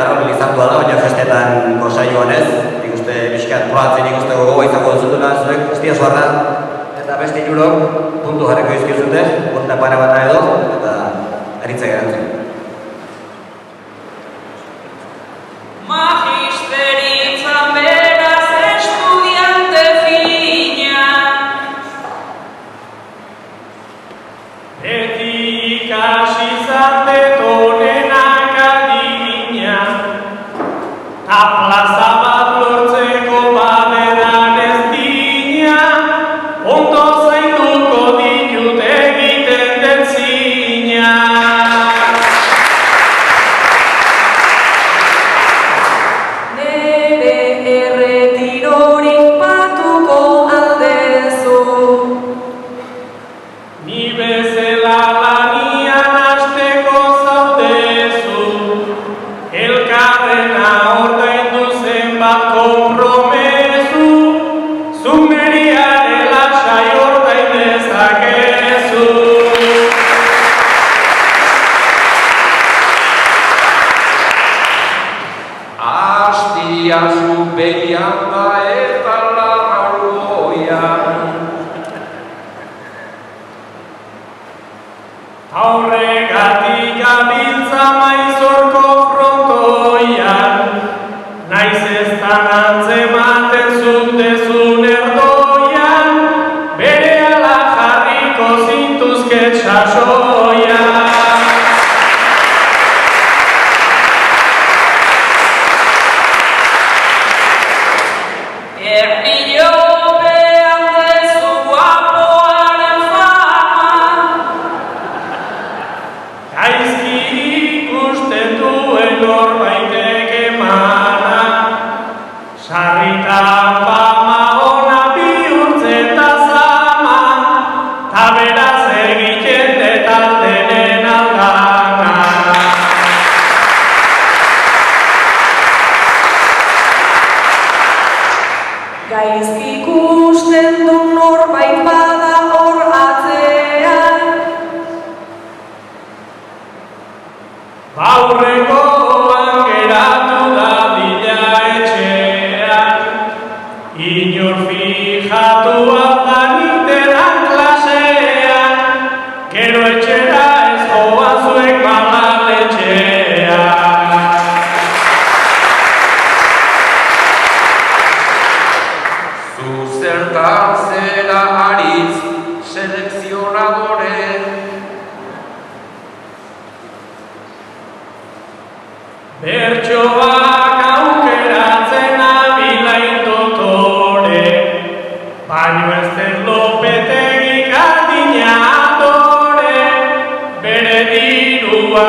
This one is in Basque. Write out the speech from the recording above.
arraun lizantua da, baina festetan gozaioan ez. Nik uste pixkat probatzen ikuste gogoa izango duzutela zuek, guztia zuarra. Eta beste hirurok puntu jarriko izkizute, punta pare bata edo, eta aritza gerantzen. Magisteritzan beraz estudiante fina, beti ikasi zatet honenak adina, ta plaza bat lortzeko baderan ez dina, ondo zainduko ditut egiten den zina. Ni bezala lanian hasteko zaudezu, elkarrena ordaindu zenbat konpromezu, zumeriare lasai ordain dezakezu. Astiazu behian da eta larraugoian. Aurregatik gabiltza maizorko frontoian, naiz ez dan antzematen zuk dezun erdoian, berehala jarriko zintuzket sasoian. Erdilopean dezu guapoaren fama, gaizki ikusten duen norbaitek emana, sarritan fama ona bihurtzen da zama, ta beraz egiten detaldenen aldana. Gaizki ikusten du norbait bada hor atzean, aurrekoan geratu da dila etxean, inor fijatu aldan interan klasean, gero etxera ez joan zuek malaletxean. Zertan zera aritz selekzionadore, Bertsoak aukeratzen abilain dotore, baino ez den lopetegik adina adore, bere dirua